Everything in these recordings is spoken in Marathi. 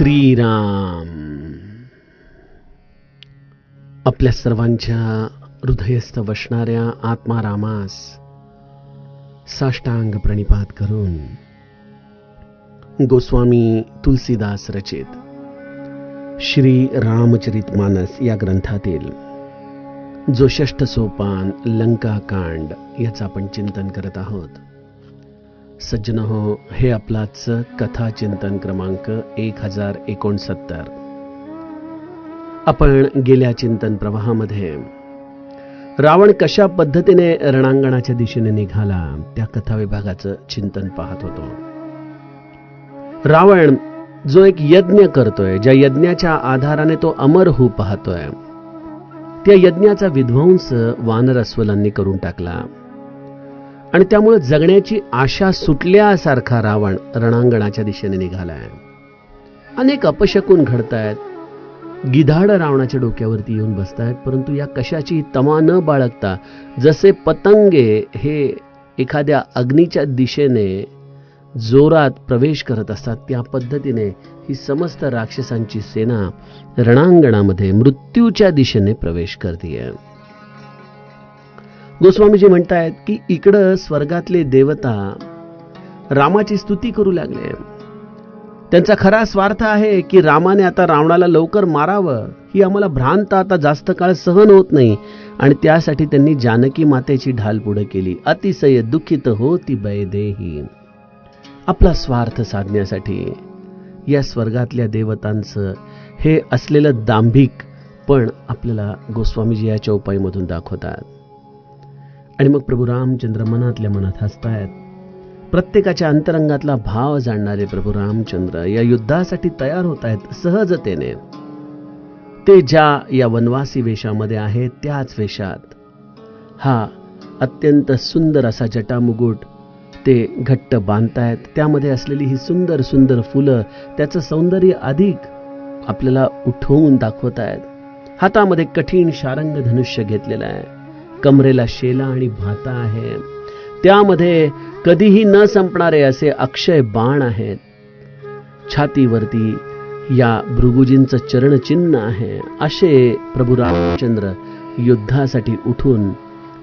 श्रीराम. आपल्या सर्वांच्या हृदयस्थ वसणाऱ्या आत्मारामास साष्टांग प्रणिपात करून गोस्वामी तुलसीदास रचित श्री रामचरितमानस या ग्रंथातील जो 6ष्ठ सोपान लंकाकांड याचं आपण चिंतन करत आहोत. सज्जनहो, हे आपलाच कथा चिंतन क्रमांक 1069. आपण गेल्या चिंतन प्रवाहामध्ये रावण कशा पद्धतीने रणांगणाच्या दिशेने निघाला त्या कथा विभागाचं चिंतन पाहत होतो. रावण जो एक यज्ञ करतोय, ज्या यज्ञाच्या आधाराने तो अमर होऊ पाहतोय, त्या यज्ञाचा विध्वंस वानर अस्वलांनी करून टाकला आणि त्यामुळे जगण्याची आशा सुटल्यासारखा रावण रणांगणाच्या दिशेने निघालाय. अनेक अपशकुन घडतायत. गिधाड रावणाच्या डोक्यावरती येऊन बसतायत, परंतु या कशाची तमा न बाळगता जसे पतंगे हे एखाद्या अग्नीच्या दिशेने जोरात प्रवेश करत असतात, त्या पद्धतीने ही समस्त राक्षसांची सेना रणांगणामध्ये मृत्यूच्या दिशेने प्रवेश करते. गोस्वामीजी म्हणतायत की इकडं स्वर्गातले देवता रामाची स्तुती करू लागले. त्यांचा खरा स्वार्थ आहे की रामाने आता रावणाला लवकर मारावं. ही आम्हाला भ्रांत आता जास्त काळ सहन होत नाही आणि त्यासाठी त्यांनी जानकी मातेची ढाल पुढे केली. अतिशय दुःखित होती बैदेही. आपला स्वार्थ साधण्यासाठी या स्वर्गातल्या देवतांचं हे असलेलं दांभिक पण आपल्याला गोस्वामीजी या चौपाईमधून दाखवतात. आणि मग प्रभू रामचंद्र मनातल्या मनात हसतायत. प्रत्येकाच्या अंतरंगातला भाव जाणणारे प्रभू रामचंद्र या युद्धासाठी तयार होत आहेत सहजतेने. ते ज्या या वनवासी वेशामध्ये आहेत त्याच वेशात हा अत्यंत सुंदर असा जटामुकुट ते घट्ट बांधतायत. त्यामध्ये असलेली ही सुंदर सुंदर फुलं त्याचं सौंदर्य अधिक आपल्याला उठवून दाखवतायत. हातामध्ये कठीण शारंग धनुष्य घेतलेलं आहे. कमरेला शेला आणि भाता आहे. त्यामध्ये कधीही न संपणारे असे अक्षय बाण आहेत. छातीवरती या भृगुजींचं चरणचिन्ह आहे. असे प्रभू रामचंद्र युद्धासाठी उठून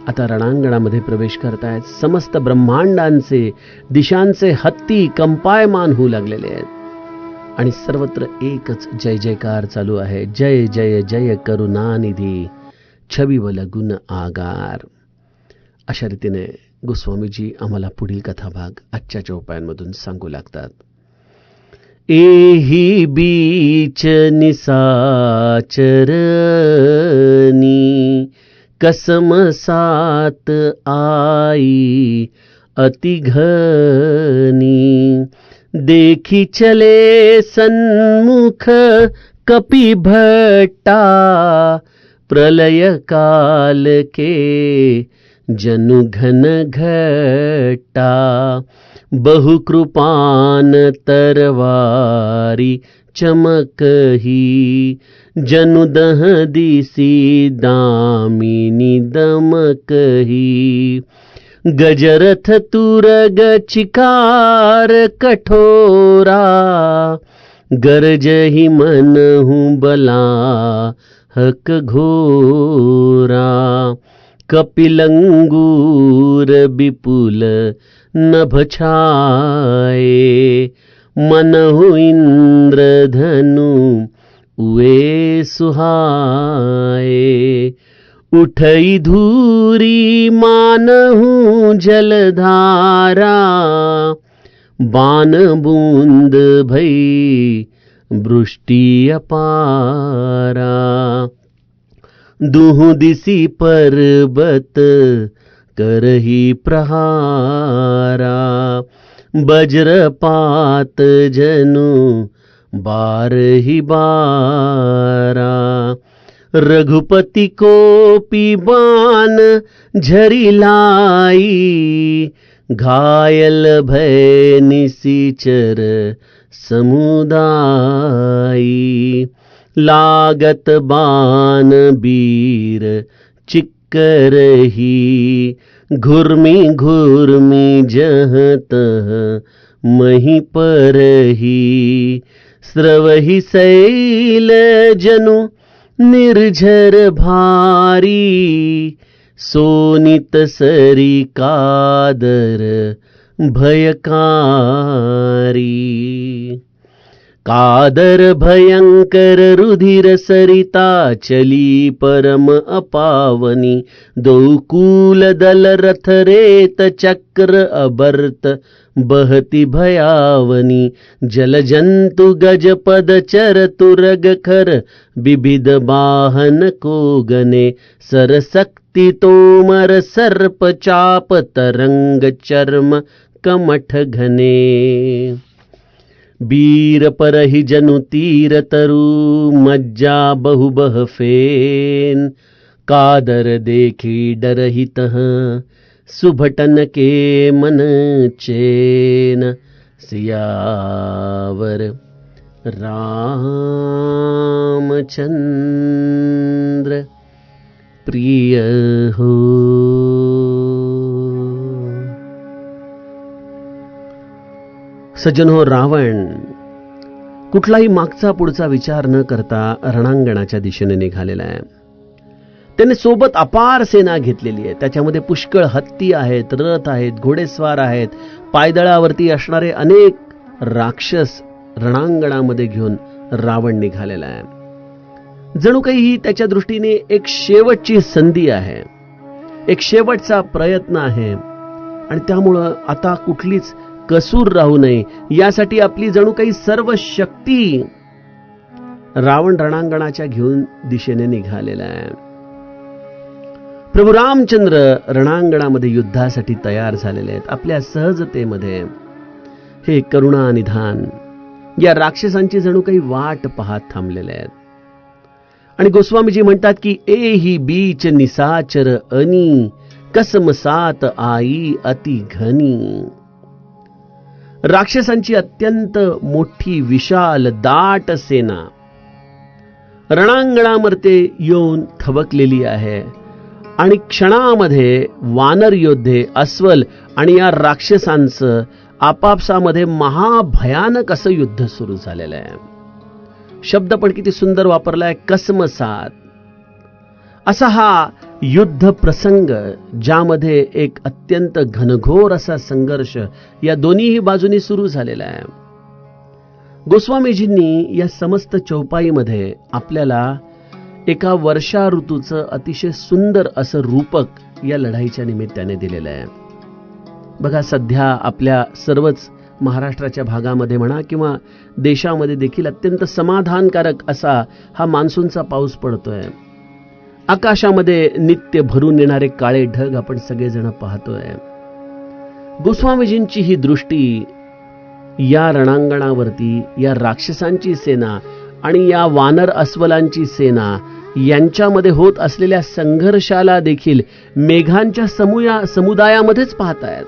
आता रणांगणामध्ये प्रवेश करतायत. समस्त ब्रह्मांडांचे दिशांचे हत्ती कंपायमान होऊ लागलेले आहेत आणि सर्वत्र एकच जय जयकार चालू आहे. जय जय जय करुणानिधी छविवल गुण आगार. अशा रीतीने गोस्वामीजी आम्हाला पुढील कथाभाग आजच्या चौपायांमधून सांगू लागतात. एही बीच निसाचरनी कसम सात आई अति घनी देखी चले सन्मुख कपि भट्टा प्रलय काल के जनु घन घटा बहुकृपान तरवारी चमकही जनु दह दिसी दामिनी दमकही गजरथ तुरग चिकार कठोरा गरजहि मनहु बला हक घोरा कपिलंगूर विपुल नभ छाए मनहु इंद्रधनु उए सुहाए उठई धूरी मानहु जलधारा बान बूंद भई वृष्टि अपारा दुहु दिसी पर्वत करही प्रहारा वज्रपात जनु बारही बारा रघुपति कोपी बाण झरी लाई घायल भय निसीचर समुदाई लागत बाण बीर चिक्करही घुर्मी घुर्मी जह तह मही परही स्रवहि सैल जनु निर्झर भारी, सोनित सरी कादर भयकारी। कादर भयंकर रुधिर सरिता, चली परम अपावनी। दौकूल दल रथ रेत चक्र अबर्त, बहती भयावनी। जल जंतु गज पद चर तुरग खर, विविध वाहन को गने। सरशक्ति तोमर सर्प चाप, तरंग चर्म कमठ घने। बीर परहि जनु तीर तरु, मज्जा बहु बह फेन। कादर देखी डरहि तह, सुभटन के मन चैन। सियावर रामचंद्र प्रिय हो। सज्जनो, रावण कुठलाही मागचा पुढचा विचार न करता रणांगणाच्या दिशेने निघालेला आहे. त्याने सोबत अपार सेना घेतलेली आहे. त्याच्यामध्ये पुष्कळ हत्ती आहेत, रथ आहेत, घोडेस्वार आहेत, पायदळावरती असणारे अनेक राक्षस रणांगणामध्ये घेऊन रावण निघालेला आहे. जणू काही ही त्याच्या दृष्टीने एक शेवटची संधी आहे, एक शेवटचा प्रयत्न आहे आणि त्यामुळं आता कुठलीच कसूर राहू नये यासाठी आपली जणू काही सर्व शक्ती रावण रणांगणाच्या घेऊन दिशेने निघालेला आहे. प्रभू रामचंद्र रणांगणामध्ये युद्धासाठी तयार झालेले आहेत. आपल्या सहजतेमध्ये हे करुणा निधान या राक्षसांची जणू काही वाट पाहत थांबलेले आहेत. आणि गोस्वामीजी म्हणतात की एही बीच निसाचर अनी, कसमसात आई अति घनी. राक्षसांची अत्यंत मोठी विशाल दाट सेना रणांगणामध्ये येऊन थबकलेली आहे आणि क्षणामध्ये वानर योद्धे, अस्वल आणि या राक्षसांचं आपापसामध्ये महाभयानक असं युद्ध सुरू झालेलं आहे. शब्द पण किती सुंदर वापरलाय, कसमसात. असा हा युद्ध प्रसंग ज्यामध्ये एक अत्यंत घनघोर असा संघर्ष या दोन्हीही बाजूनी सुरू झालेला आहे. गोस्वामीजींनी या समस्त चौपाईमध्ये आपल्याला एका वर्षा ऋतूचं अतिशय सुंदर असं रूपक या लढाईच्या निमित्ताने दिलेलं आहे. बघा, सध्या आपल्या सर्वच महाराष्ट्राच्या भागामध्ये म्हणा किंवा देशामध्ये देखील अत्यंत समाधानकारक असा हा मान्सूनचा पाऊस पडतोय. आकाशामध्ये नित्य भरून येणारे काळे ढग आपण सगळेजण पाहतोय. गोस्वामीजींची ही दृष्टी या रणांगणावरती या राक्षसांची सेना आणि या वानर अस्वलांची सेना यांच्यामध्ये होत असलेल्या संघर्षाला देखील मेघांच्या समुदायामध्येच पाहतायत.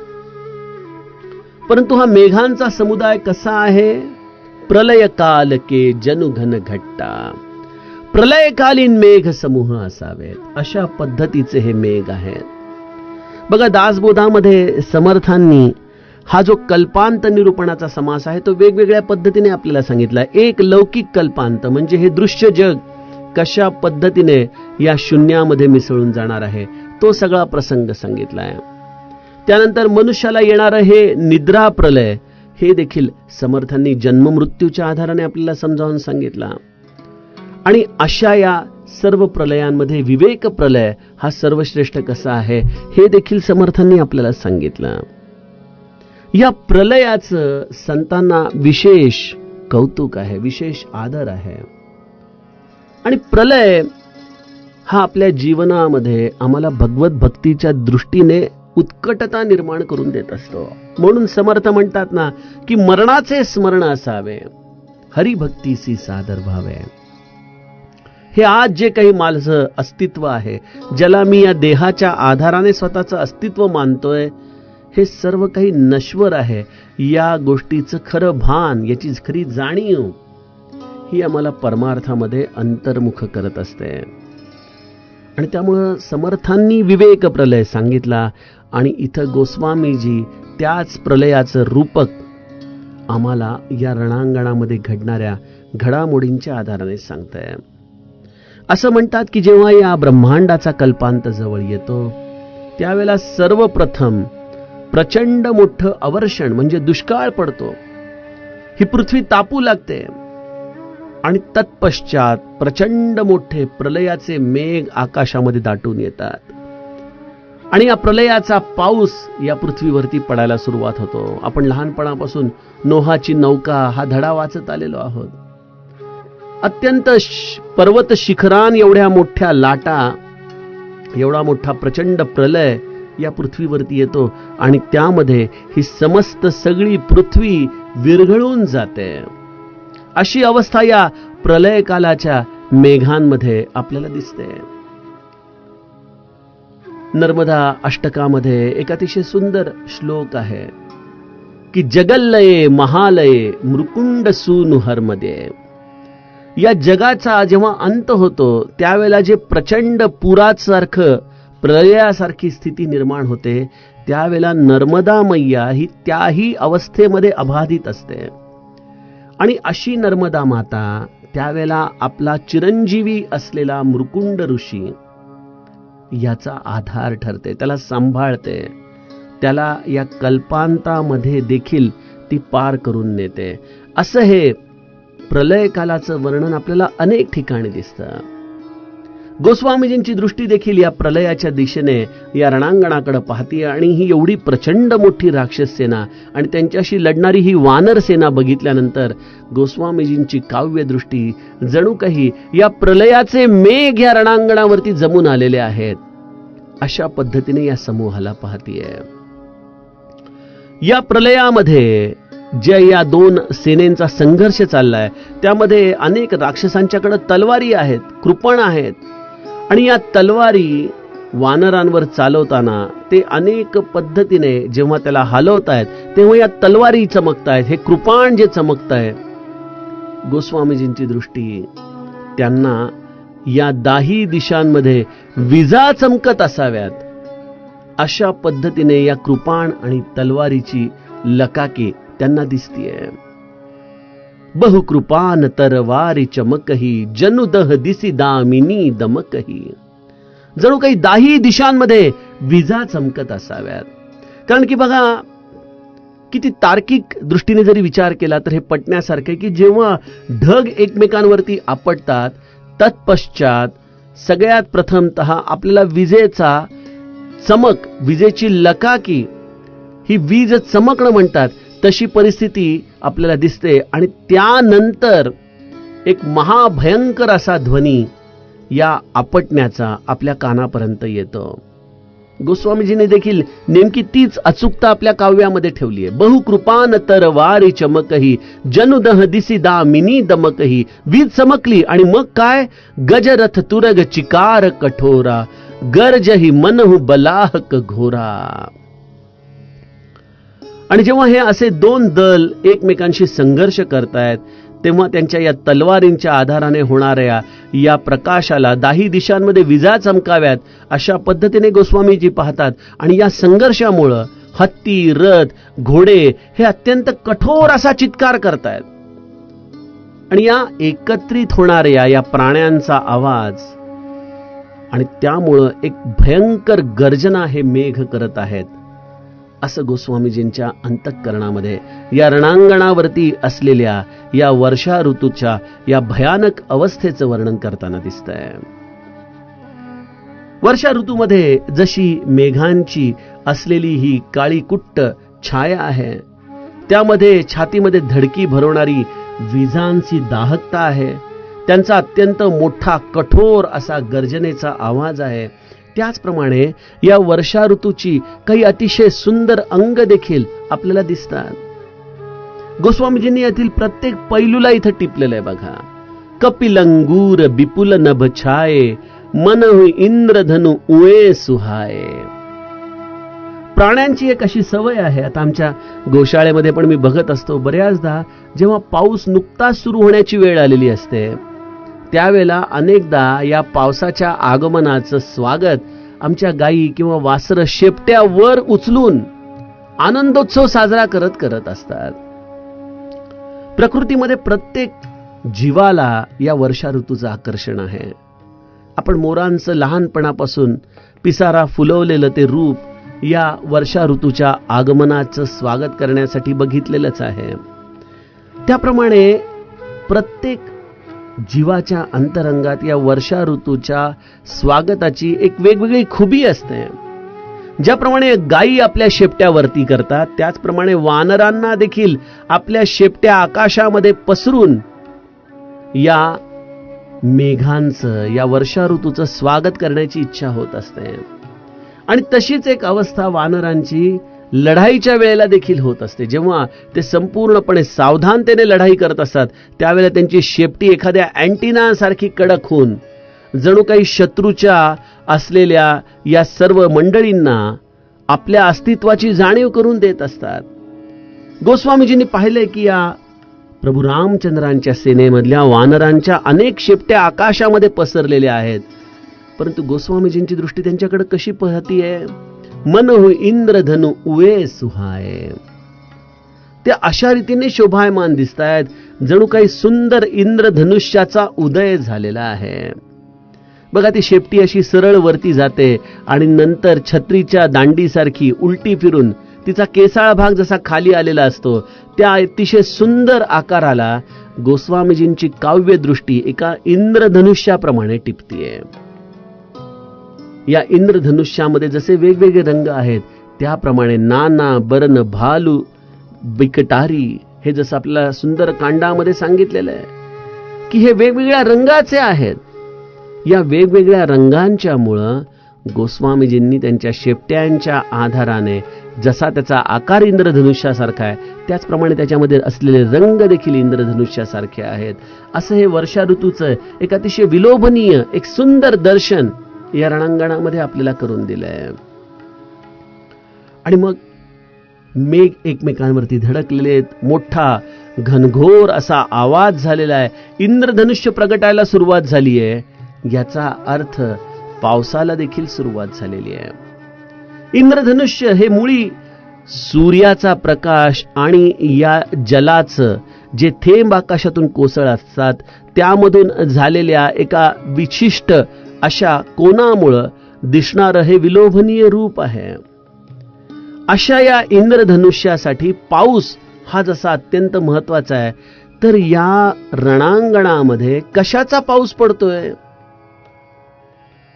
परंतु हा मेघांचा समुदाय कसा आहे? प्रलय काल के जनुघन घट्टा, प्रलयकालीन मेघ समूह असावेत अशा पद्धतीचे हे मेघ आहेत. बघा, दासबोधामध्ये समर्थांनी हा जो कल्पांत निरूपणाचा समास आहे तो वेगवेगळ्या पद्धतीने आपल्याला सांगितला. एक लौकिक कल्पांत म्हणजे हे दृश्य जग कशा पद्धतीने या शून्यामध्ये मिसळून जाणार आहे तो सगळा प्रसंग सांगितला आहे. त्यानंतर मनुष्याला येणारं हे निद्रा प्रलय हे देखील समर्थांनी जन्म मृत्यूच्या आधाराने आपल्याला समजावून सांगितला. आणि अशा या सर्व प्रलयांमध्ये विवेक प्रलय हा सर्वश्रेष्ठ कसा आहे हे देखील समर्थांनी आपल्याला सांगितलं. या प्रलयाचं संतांना विशेष कौतुक आहे, विशेष आदर आहे. आणि प्रलय हा आपल्या जीवनामध्ये आम्हाला भगवत भक्तीच्या दृष्टीने उत्कटता निर्माण करून देत असतो. म्हणून समर्थ म्हणतात ना की मरणाचे स्मरण असावे, हरिभक्तीसी सादर व्हावे. हे आज जे काही माझं अस्तित्व आहे, ज्याला मी या देहाच्या आधाराने स्वतःचं अस्तित्व मानतोय, हे सर्व काही नश्वर आहे. या गोष्टीचं खरं भान, याची खरी जाणीव ही आम्हाला परमार्थामध्ये अंतर्मुख करत असते. आणि त्यामुळं समर्थांनी विवेक प्रलय सांगितला आणि इथं गोस्वामीजी त्याच प्रलयाचं रूपक आम्हाला या रणांगणामध्ये घडणाऱ्या घडामोडींच्या आधाराने सांगताय. असं म्हणतात की जेव्हा या ब्रह्मांडाचा कल्पांत जवळ येतो त्यावेळेला सर्वप्रथम प्रचंड मोठं अवर्षण म्हणजे दुष्काळ पडतो. ही पृथ्वी तापू लागते आणि तत्पश्चात प्रचंड मोठे प्रलयाचे मेघ आकाशामध्ये दाटून येतात आणि या प्रलयाचा पाऊस या पृथ्वीवरती पडायला सुरुवात होतो. आपण लहानपणापासून नोहाची नौका हा धडा वाचत आलेलो आहोत. अत्यंत पर्वत शिखरान एवढ्या मोठ्या लाटा, एवढा मोठा प्रचंड प्रलय या पृथ्वीवरती येतो आणि त्यामध्ये ही समस्त सगळी पृथ्वी विरघळून जाते. अशी अवस्था या प्रलय कालाच्या मेघांमध्ये आपल्याला दिसते. नर्मदा अष्टकामध्ये एक अतिशय सुंदर श्लोक आहे की जगल्लये महालये मृकुंड सूनु हरमध्ये. या जगाचा जेव्हा अंत होतो त्यावेळेला जे प्रचंड पुरासारखं प्रलयासारखी स्थिती निर्माण होते त्यावेळेला नर्मदा मैया ही त्याही अवस्थेमध्ये अबाधित असते आणि अशी नर्मदा माता त्यावेळेला आपला चिरंजीवी असलेला मृकुंड ऋषी याचा आधार ठरते, त्याला सांभाळते, त्याला या कल्पांतामध्ये देखील ती पार करून नेते. असं हे प्रलय कालाचं वर्णन आपल्याला अनेक ठिकाणी दिसतं. गोस्वामीजींची दृष्टी देखील या प्रलयाच्या दिशेने या रणांगणाकडे पाहते आणि ही एवढी प्रचंड मोठी राक्षस सेना आणि त्यांच्याशी लढणारी ही वानर सेना बघितल्यानंतर गोस्वामीजींची काव्यदृष्टी जणू काही या प्रलयाचे मेघ या रणांगणावरती जमून आलेले आहेत अशा पद्धतीने या समूहाला पाहतीये. या प्रलयामध्ये ज्या या दोन सेनेचा संघर्ष चाललाय त्यामध्ये अनेक राक्षसांच्याकडे तलवारी आहेत, कृपण आहेत आणि या तलवारी वानरांवर चालवताना ते अनेक पद्धतीने जेव्हा त्याला हलवतायत तेव्हा या तलवारी चमकतायत, हे कृपाण जे चमकताय. गोस्वामीजींची दृष्टी त्यांना या दाही दिशांमध्ये विजा चमकत असाव्यात अशा पद्धतीने या कृपाण आणि तलवारीची लकाकी त्यांना दिसतीये. बहुकृपान तरवारी चमकही जनुदह दिसी दामिनी दमकही. जणू काही दाही दिशांमध्ये विजा चमकत असाव्यात. कारण की बघा किती तार्किक दृष्टीने जरी विचार केला तर हे पटण्यासारखे की जेव्हा ढग एकमेकांवरती आपटतात तत्पश्चात सगळ्यात प्रथमतः आपल्याला विजेचा चमक, विजेची लकाकी, ही वीज चमकणं म्हणतात तशी परिस्थिती आपल्याला दिसते आणि त्यानंतर एक महाभयंकर असा ध्वनी या आपटण्याचा आपल्या कानापर्यंत येतो. गोस्वामीजींनी देखील नेमकी तीच अचूकता आपल्या काव्यामध्ये ठेवली आहे. बहुकृपान तरवारी चमकही जनुदह दिसी दामिनी दमकही. वीज चमकली आणि मग काय, गजरथ तुरग चिकार कठोरा गर्जही मनहु बलाहक घोरा. आणि जेव्हा हे असे दोन दल एकमेकांशी संघर्ष करतायत तेव्हा त्यांच्या या तलवारींच्या आधाराने होणाऱ्या या प्रकाशाला दाही दिशांमध्ये विजा चमकाव्यात अशा पद्धतीने गोस्वामीजी पाहतात. आणि या संघर्षामुळे हत्ती, रथ, घोडे हे अत्यंत कठोर असा चित्कार करतायत आणि या एकत्रित होणाऱ्या या प्राण्यांचा आवाज आणि त्यामुळं एक भयंकर गर्जना हे मेघ करत आहेत असं गोस्वामीजींच्या अंतःकरणामध्ये या रणांगणावरती असलेल्या या वर्षा ऋतूच्या या भयानक अवस्थेचं वर्णन करताना दिसतंय. वर्षा ऋतूमध्ये जशी मेघांची असलेली ही काळी कुट्ट छाया आहे, त्यामध्ये छातीमध्ये धडकी भरवणारी विजांची दाहकता आहे, त्यांचा अत्यंत मोठा कठोर असा गर्जनेचा आवाज आहे. त्याचप्रमाणे या वर्षा ऋतूची काही अतिशय सुंदर अंग देखील आपल्याला दिसतात. गोस्वामीजींनी यातील प्रत्येक पैलूला इथं टिपलेलं आहे बघा. कपिलंगूर बिपुल नभ छाये मनहु इंद्रधनु उये सुहाये. प्राण्यांची एक अशी सवय आहे, आता आमच्या गोशाळेमध्ये पण मी बघत असतो बऱ्याचदा जेव्हा पाऊस नुकताच सुरू होण्याची वेळ आलेली असते त्यावेळेला अनेकदा या पावसाच्या आगमनाचं स्वागत आमच्या गायी किंवा वासरं शेपट्यावर उचलून आनंदोत्सव साजरा करत असतात. प्रकृतीमध्ये प्रत्येक जीवाला या वर्षा ऋतूचं आकर्षण आहे. आपण मोरांचं लहानपणापासून पिसारा फुलवलेलं ते रूप या वर्षा ऋतूच्या आगमनाचं स्वागत करण्यासाठी बघितलेलंच आहे. त्याप्रमाणे प्रत्येक जीवाच्या अंतरंगात या वर्षा ऋतूच्या स्वागताची एक वेगवेगळी खुबी असते. ज्याप्रमाणे गायी आपल्या शेपट्यावरती करतात, त्याचप्रमाणे वानरांना देखील आपल्या शेपट्या आकाशामध्ये पसरून या मेघांचं, या वर्षा ऋतूचं स्वागत करण्याची इच्छा होत असते. आणि तशीच एक अवस्था वानरांची लढाईच्या वेळेला देखील होत असते. जेव्हा ते संपूर्णपणे सावधानतेने लढाई करत असतात, त्यावेळेला त्यांची शेपटी एखाद्या अँटिना सारखी कडक होऊन जणू काही शत्रूच्या असलेल्या या सर्व मंडळींना आपल्या अस्तित्वाची जाणीव करून देत असतात. गोस्वामीजींनी पाहिलंय की या प्रभू रामचंद्रांच्या सेनेमधल्या वानरांच्या अनेक शेपट्या आकाशामध्ये पसरलेल्या आहेत, परंतु गोस्वामीजींची दृष्टी त्यांच्याकडे कशी पाहतीये? मनहु इंद्रधनु उये सुहाये. ते अशा रीतीने शोभायमान दिसतायत, जणू काही सुंदर इंद्रधनुष्याचा उदय झालेला आहे. बघा, ती शेपटी अशी सरळ वरती जाते आणि नंतर छत्रीच्या दांडीसारखी उलटी फिरून तिचा केसाळ भाग जसा खाली आलेला असतो, त्या अतिशय सुंदर आकाराला गोस्वामीजींची काव्यदृष्टी एका इंद्रधनुष्याप्रमाणे टिपतीये. या इंद्रधनुष्यामध्ये जसे वेगवेगळे रंग आहेत, त्याप्रमाणे नाना बरन भालू बिकटारी, हे जसं आपल्याला सुंदर कांडामध्ये सांगितलेलं आहे की हे वेगवेगळ्या रंगाचे आहेत. या वेगवेगळ्या रंगांच्यामुळं गोस्वामीजींनी त्यांच्या शेपट्यांच्या आधाराने जसा त्याचा आकार इंद्रधनुष्यासारखा आहे, त्याचप्रमाणे त्याच्यामध्ये असलेले रंग देखील इंद्रधनुष्यासारखे आहेत. असं हे वर्षा ऋतूचं एक अतिशय विलोभनीय, एक सुंदर दर्शन या रणांगणामध्ये आपल्याला करून दिलंय. आणि मग मेघ एकमेकांवरती धडकलेले आहेत, मोठा घनघोर असा आवाज झालेला आहे, इंद्रधनुष्य प्रगटायला सुरुवात झाली आहे. याचा अर्थ पावसाला देखील सुरुवात झालेली आहे. इंद्रधनुष्य हे मुळी सूर्याचा प्रकाश आणि या जलाचं जे थेंब आकाशातून कोसळ असतात, त्यामधून झालेल्या एका विशिष्ट अशा कोनामुळं दिसणारं हे विलोभनीय रूप आहे. अशा या इंद्रधनुष्यासाठी पाऊस हा जसा अत्यंत महत्वाचा आहे, तर या रणांगणामध्ये कशाचा पाऊस पडतोय?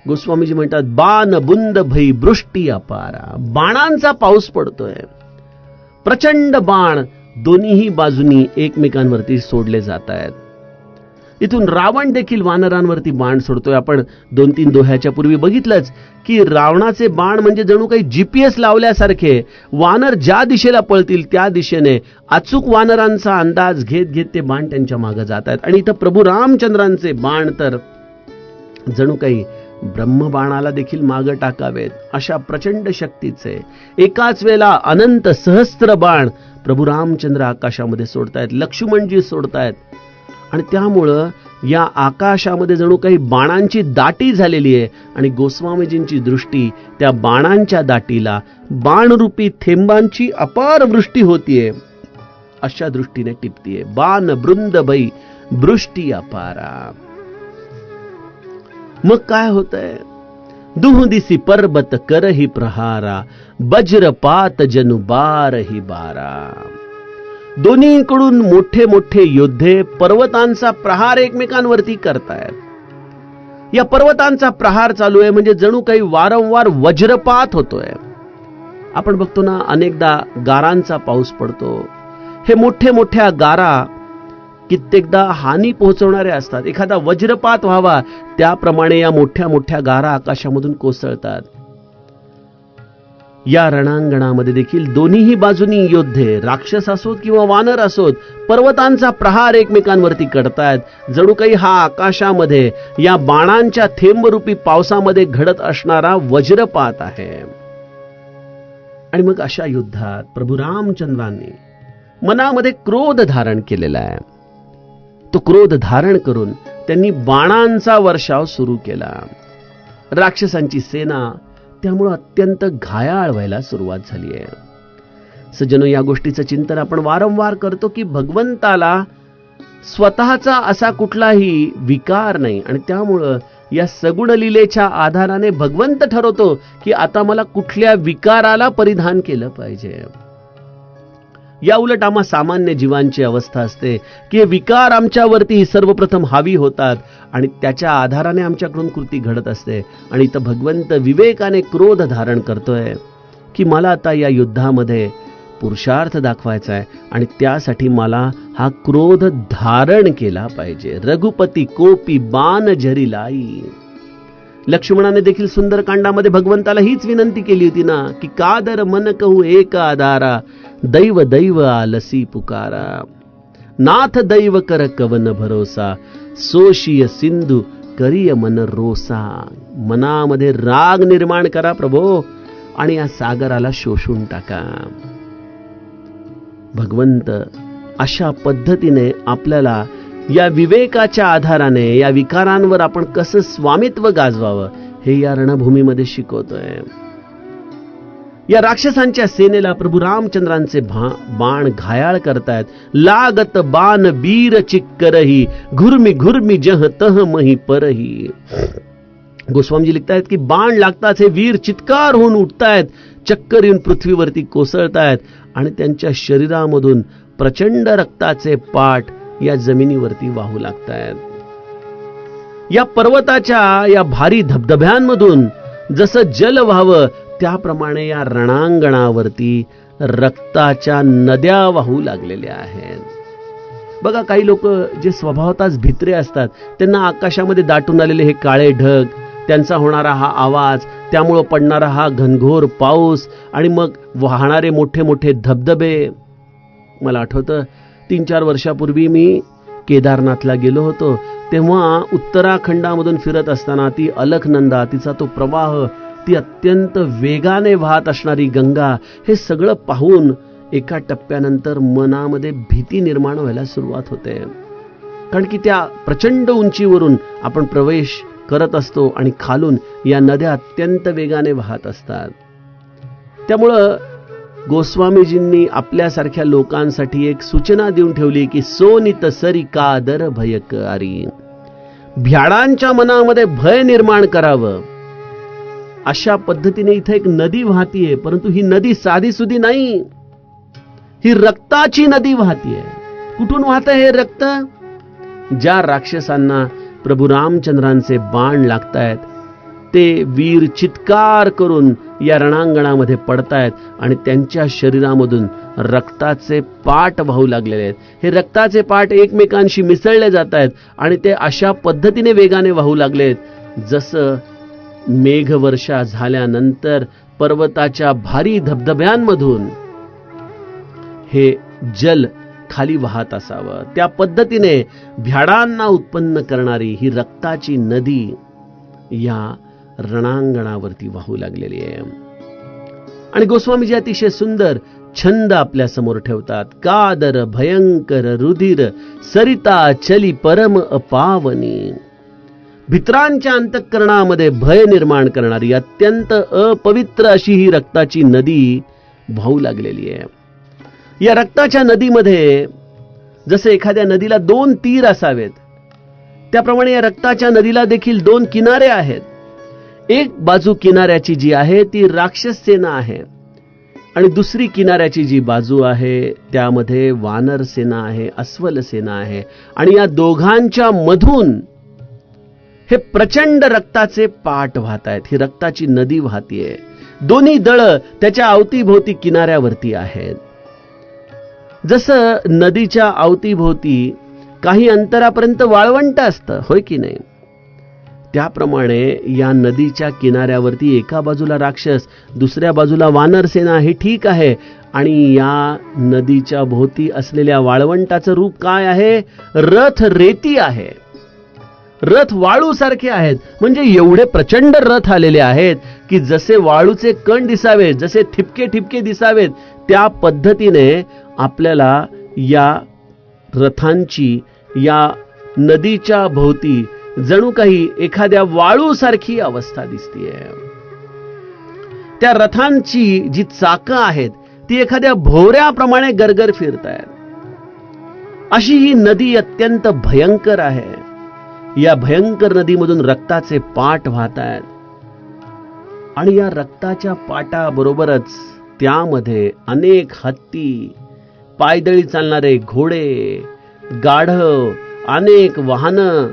गोस्वामीजी म्हणतात, बाण बुंद भई वृष्टी अपारा. बाणांचा पाऊस पडतोय. प्रचंड बाण दोन्हीही बाजूनी एकमेकांवरती सोडले जात आहेत. इथून रावण देखील वानरांवरती बाण सोडतोय. आपण 2-3 दोह्याच्या पूर्वी बघितलंच की रावणाचे बाण म्हणजे जणू काही GPS लावल्यासारखे, वानर ज्या दिशेला पळतील त्या दिशेने अचूक वानरांचा अंदाज घेत घेत ते बाण त्यांच्या मागे जात आहेत. आणि इथं प्रभू रामचंद्रांचे बाण तर जणू काही ब्रह्मबाणाला देखील मागे टाकावेत अशा प्रचंड शक्तीचे एकाच वेळेला अनंत सहस्त्र बाण प्रभू रामचंद्र आकाशामध्ये सोडतायत, लक्ष्मणजी सोडतायत. आणि त्यामुळं या आकाशामध्ये जणू काही बाणांची दाटी झालेली आहे. आणि गोस्वामीजींची दृष्टी त्या बाणांच्या दाटीला बाणरूपी थेंबांची अपार वृष्टी होतीये अशा दृष्टीने टिपतीये. बाण बृंद भई वृष्टी अपारा. मग काय होतंय? दुह दिसी पर्वत करही प्रहारा, वज्रपात जनु बारही बारा. दोन्हीकडून मोठे मोठे योद्धे पर्वतांचा प्रहार एकमेकांवरती करतायत. या पर्वतांचा प्रहार चालू आहे म्हणजे जणू काही वारंवार वज्रपात होतोय. आपण बघतो ना, अनेकदा गारांचा पाऊस पडतो. हे मोठे मोठ्या गारा कित्येकदा हानी पोहोचवणारे असतात. एखादा वज्रपात व्हावा त्याप्रमाणे या मोठ्या मोठ्या गारा आकाशामधून कोसळतात. या रणांगणामध्ये देखील दोन्हीही बाजूनी योद्धे, राक्षस असोत किंवा वानर असोत, पर्वतांचा प्रहार एकमेकांवरती करतायत. जणू काही हा आकाशामध्ये या बाणांच्या थेंबरूपी पावसामध्ये घडत असणारा वज्रपात आहे. आणि मग अशा युद्धात प्रभू रामचंद्रांनी मनामध्ये क्रोध धारण केलेला आहे. तो क्रोध धारण करून त्यांनी बाणांचा वर्षाव सुरू केला. राक्षसांची सेना त्यामुळे अत्यंत घायाळ व्हायला सुरुवात झाली आहे. सज्जनो, या गोष्टीचं चिंतन आपण वारंवार करतो की भगवंताला स्वतःचा असा कुठलाही विकार नाही, आणि त्यामुळं या सगुण लीलेच्या आधाराने भगवंत ठरवतो की आता मला कुठल्या विकाराला परिधान केलं पाहिजे. या उलट आम्हा सामान्य जीवांची अवस्था असते की विकार आमच्यावरती सर्वप्रथम हावी होतात आणि त्याच्या आधाराने आमच्याकडून कृती घडत असते. आणि इथं भगवंत विवेकाने क्रोध धारण करतोय की मला आता या युद्धामध्ये पुरुषार्थ दाखवायचा आहे आणि त्यासाठी मला हा क्रोध धारण केला पाहिजे. रघुपती कोपी बाण झरी लाई. लक्ष्मणाने देखील सुंदरकांडामध्ये भगवंताला हीच विनंती केली होती ना की कादर मन कहू एक आधारा, दैव दैव आलसी पुकारा, नाथ दैव कर कवन भरोसा, सोशिय सिंधू करिय मन रोसा. मनामध्ये राग निर्माण करा प्रभो आणि या सागराला शोषून टाका. भगवंत अशा पद्धतीने आपल्याला या विवेकाच्या आधाराने या विकारांवर आपण कसं स्वामित्व गाजवावं हे या रणभूमीमध्ये शिकवतोय. या राक्षसांच्या सेनेला प्रभू रामचंद्रांचे बाण घायाळ करतायत. लागत बाण बीर चिक्करही, घुर्मी घुर्मी जह तह मही परही. गोस्वामीजी लिखतायत की बाण लागताच हे वीर चित्कार होऊन उठतायत, चक्कर येऊन पृथ्वीवरती कोसळतायत आणि त्यांच्या शरीरामधून प्रचंड रक्ताचे पाट या जमिनीवरती वाहू लागतायत. या पर्वताच्या या भारी धबधब्यांमधून जसं जल व्हावं त्याप्रमाणे या रणांगणावरती रक्ताच्या नद्या वाहू लागलेल्या आहेत. बघा, काही लोक जे स्वभावतःच भित्रे असतात त्यांना आकाशामध्ये दाटून आलेले हे काळे ढग, त्यांचा होणारा हा आवाज, त्यामुळं पडणारा हा घनघोर पाऊस आणि मग वाहणारे मोठे मोठे धबधबे. मला आठवतं 3-4 वर्षापूर्वी मी केदारनाथला गेलो होतो, तेव्हा उत्तराखंडामधून फिरत असताना ती अलखनंदा, तिचा तो प्रवाह, ती अत्यंत वेगाने वाहत असणारी गंगा, हे सगळं पाहून एका टप्प्यानंतर मनामध्ये भीती निर्माण व्हायला सुरुवात होते. कारण की त्या प्रचंड उंचीवरून आपण प्रवेश करत असतो आणि खालून या नद्या अत्यंत वेगाने वाहत असतात. त्यामुळं गोस्वामीजींनी आपल्यासारख्या लोकांसाठी एक सूचना देऊन ठेवली की सोनित सरी कादर भयकारी. भ्याडांच्या मनामध्ये भय निर्माण करावं अशा पद्धतीने इथे एक नदी वाहतीये, परंतु ही नदी साधी सुधी नाही, ही रक्ताची नदी वाहतीये. कुठून वाहत हे रक्त? ज्या राक्षसांना प्रभू रामचंद्रांचे बाण लागतायत ते वीर चित्कार करून या रणांगणामध्ये पडतायत आणि त्यांच्या शरीरामधून रक्ताचे पाट वाहू लागलेले आहेत. हे रक्ताचे पाट एकमेकांशी मिसळले जात आहेत आणि ते अशा पद्धतीने वेगाने वाहू लागलेत जसं मेघवर्षा झाल्यानंतर पर्वताच्या भारी धबधब्यांमधून हे जल खाली वाहत असावं. त्या पद्धतीने भ्याडांना उत्पन्न करणारी ही रक्ताची नदी या रणांगणावरती वाहू लागलेली आहे. आणि गोस्वामीजी अतिशय सुंदर छंद आपल्या समोर ठेवतात. कादर भयंकर रुधिर सरिता चली परम अपावनी. भित्रांच्या अंतःकरणामध्ये भय निर्माण करणारी अत्यंत अपवित्र अशी ही रक्ताची नदी वाहू लागलेली आहे. या रक्ताच्या नदीमध्ये जसे एखाद्या नदीला 2 तीर असावेत त्याप्रमाणे या रक्ताच्या नदीला देखील 2 किनारे आहेत. एक बाजू किनाऱ्याची जी आहे ती राक्षस सेना आहे आणि दुसरी किनाऱ्याची जी बाजू आहे त्यामध्ये वानर सेना आहे, अस्वल सेना आहे. आणि या दोघांच्या मधून हे प्रचंड रक्ताचे पाट वाहत आहेत. ही रक्ताची नदी वाहतीये. दोन्ही दळ त्याच्या अवतीभोवती किनाऱ्यावरती आहेत. जसं नदीच्या अवतीभोवती काही अंतरापर्यंत वाळवंट असतं, होय की नाही, त्याप्रमाणे या नदीच्या किनाऱ्यावरती एका बाजूला राक्षस, दुसऱ्या बाजूला वानर सेना, हे ठीक आहे. आणि या नदीच्या भोवती असलेल्या वाळवंटाचं रूप काय आहे? रथ रेती आहे. रथ वाळूसारखे आहेत. म्हणजे एवढे प्रचंड रथ आलेले आहेत की जसे वाळूचे कण दिसावेत, जसे ठिपके ठिपके दिसावेत, त्या पद्धतीने आपल्याला या रथांची या नदीच्या भोवती जणू काही एखाद्या वाळूसारखी अवस्था दिसतीये. त्या रथांची जी चाकं आहेत ती एखाद्या भोवऱ्याप्रमाणे गरगर फिरतायत. अशी ही नदी अत्यंत भयंकर आहे. या भयंकर नदीमधून रक्ताचे पाट वाहत आहेत आणि या रक्ताच्या पाटाबरोबरच त्यामध्ये अनेक हत्ती, पायदळी चालणारे घोडे, गाढव, अनेक वाहनं,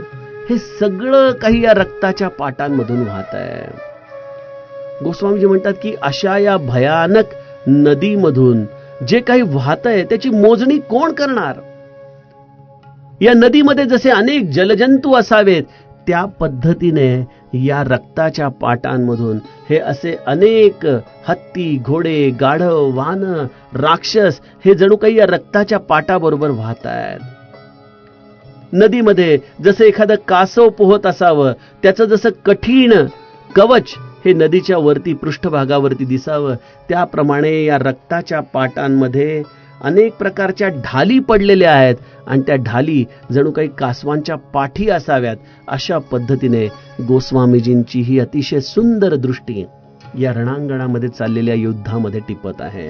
हे सगळं काही या रक्ताच्या पाटांमधून वाहत आहे. गोस्वामीजी म्हणतात की अशा या भयानक नदीमधून जे काही वाहत आहे त्याची मोजणी कोण करणार? या नदीमध्ये जसे अनेक जलजंतू असावेत त्या पद्धतीने या रक्ताच्या पाटांमधून हे असे अनेक हत्ती, घोडे, गाढव, वाहनं, राक्षस हे जणू काही या रक्ताच्या पाटाबरोबर वाहत आहेत. नदीमध्ये जसे एखादं कासव पोहत असावं, त्याचं जसं कठीण कवच हे नदीच्या वरती पृष्ठभागावरती दिसावं, त्याप्रमाणे या रक्ताच्या पाटांमध्ये अनेक प्रकारच्या ढाली पडलेल्या आहेत आणि त्या ढाली जणू काही कासवांच्या पाठी असाव्यात अशा पद्धतीने गोस्वामीजींची ही अतिशय सुंदर दृष्टी या रणांगणामध्ये चाललेल्या युद्धामध्ये टिपत आहे.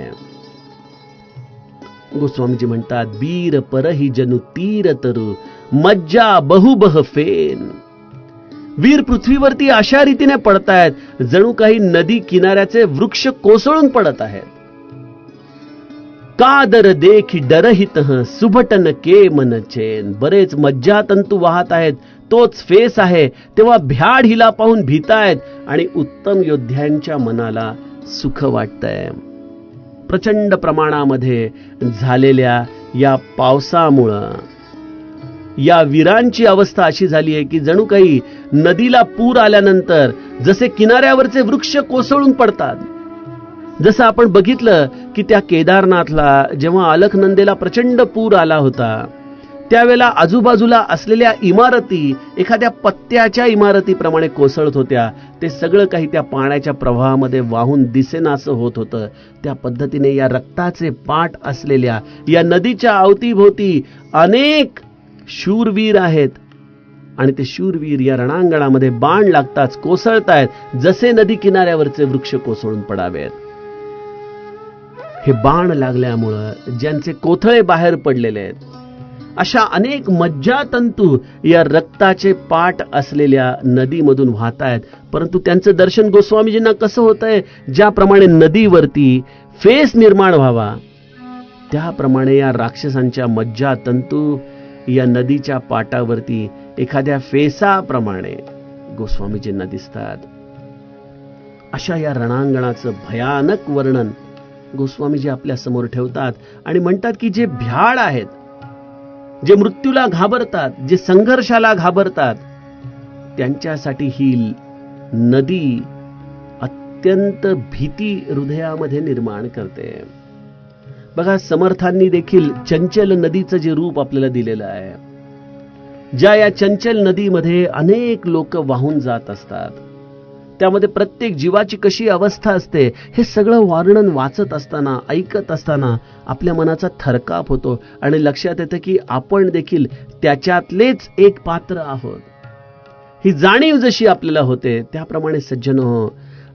गोस्वामीजी म्हणतात, बीर परही जनु तीर तरु मज्जा बहुबह फेन. वीर पृथ्वीवरती अशा रीतीने पडतायत जणू काही नदी किनाऱ्याचे वृक्ष कोसळून पडत आहेत. कादर देखी डरहित सुभटन के मन चैन. बरेच मज्जातंतू वाहत आहेत, तोच फेस आहे, तेव्हा भ्याड हिला पाहून भीतायत आणि उत्तम योद्ध्यांच्या मनाला सुख वाटतंय. प्रचंड प्रमाणामध्ये झालेल्या या पावसामुळं या वीरांची अवस्था अशी झाली आहे की जणू काही नदीला पूर आल्यानंतर जसे किनाऱ्यावरचे वृक्ष कोसळून पडतात, जसं आपण बघितलं की त्या केदारनाथला जेव्हा अलकनंदेला प्रचंड पूर आला होता त्यावेळेला आजूबाजूला असलेल्या इमारती एखाद्या पत्त्याच्या इमारतीप्रमाणे कोसळत होत्या. ते सगळं काही त्या पाण्याच्या प्रवाहामध्ये वाहून दिसेनासं होत होतं. त्या पद्धतीने या रक्ताचे पाट असलेल्या या नदीच्या अवतीभोवती अनेक शूरवीर आहेत आणि ते शूरवीर या रणांगणामध्ये बाण लागताच कोसळतायत जसे नदी किनाऱ्यावरचे वृक्ष कोसळून पडावेत. हे बाण लागल्यामुळं ज्यांचे कोथळे बाहेर पडलेले आहेत, अशा अनेक मज्जातंतू या रक्ताचे पाट असलेल्या नदीमधून वाहत आहेत. परंतु त्यांचं दर्शन गोस्वामीजींना कसं होतंय? ज्याप्रमाणे नदीवरती फेस निर्माण व्हावा त्याप्रमाणे या राक्षसांच्या मज्जातंतू या नदीच्या पाटावरती एखाद्या फेसाप्रमाणे गोस्वामीजींना दिसतात. अशा या रणांगणाचं भयानक वर्णन गोस्वामीजी आपल्या समोर ठेवतात आणि म्हणतात की जे भ्याड आहेत, जे मृत्यूला घाबरतात, जे संघर्षाला घाबरतात, त्यांच्यासाठी ही नदी अत्यंत भीती हृदयामध्ये निर्माण करते. बघा, समर्थांनी देखील चंचल नदीचं जे रूप आपल्याला दिलेलं आहे, ज्या या चंचल नदीमध्ये अनेक लोक वाहून जात असतात, त्यामध्ये प्रत्येक जीवाची कशी अवस्था असते हे सगळं वर्णन वाचत असताना, ऐकत असताना आपल्या मनाचा थरकाप होतो आणि लक्षात येतं की आपण देखील त्याच्यातलेच एक पात्र आहोत. ही जाणीव जशी आपल्याला होते त्याप्रमाणे सज्जनो,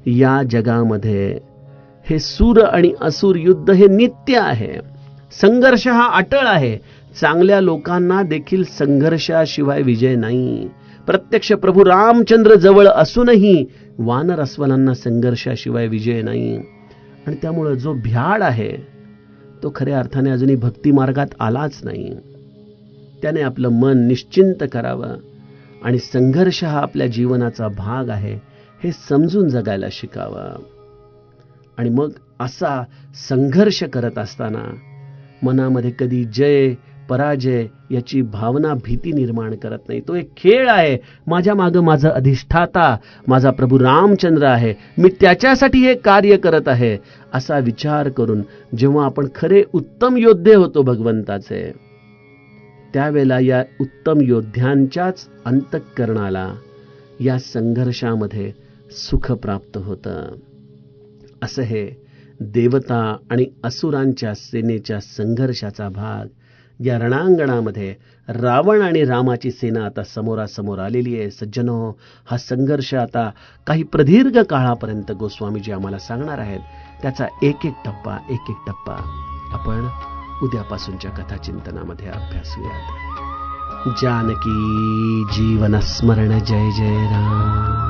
या जगामध्ये हे सूर आणि असुर युद्ध हे नित्य आहे. संघर्ष हा अटळ आहे. चांगल्या लोकांना देखील संघर्षाशिवाय विजय नाही. प्रत्यक्ष प्रभू रामचंद्र जवळ असूनही वानर अस्वलांना संघर्षाशिवाय विजय नाही. आणि त्यामुळे जो भ्याड आहे तो खऱ्या अर्थाने अजूनही भक्ती मार्गात आलाच नाही. त्याने आपलं मन निश्चिंत करावं आणि संघर्ष हा आपल्या जीवनाचा भाग आहे हे समजून जगायला शिकावं. आणि मग असा संघर्ष करत असताना मनामध्ये कधी जय पराजय याची भावना, भीती निर्माण करत नाही. तो एक खेळ आहे. माझ्या मागं माझा अधिष्ठाता माझा प्रभू रामचंद्र आहे, मी त्याच्यासाठी हे कार्य करत आहे असा विचार करून जेव्हा आपण खरे उत्तम योद्धे होतो भगवंताचे, त्यावेळेला या उत्तम योद्ध्यांच्याच अंतःकरणाला या संघर्षामध्ये सुख प्राप्त होतं. असं हे देवता आणि असुरांच्या सेनेच्या संघर्षाचा भाग या रणांगणामध्ये रावण आणि रामाची सेना आता समोरासमोर आलेली आहे. सज्जनो, हा संघर्ष आता काही प्रदीर्घ काळापर्यंत गोस्वामीजी आम्हाला सांगणार आहेत. त्याचा एक एक टप्पा आपण उद्यापासूनच्या कथाचिंतनामध्ये अभ्यासूयात. जानकी जीवन स्मरण. जय जय राम.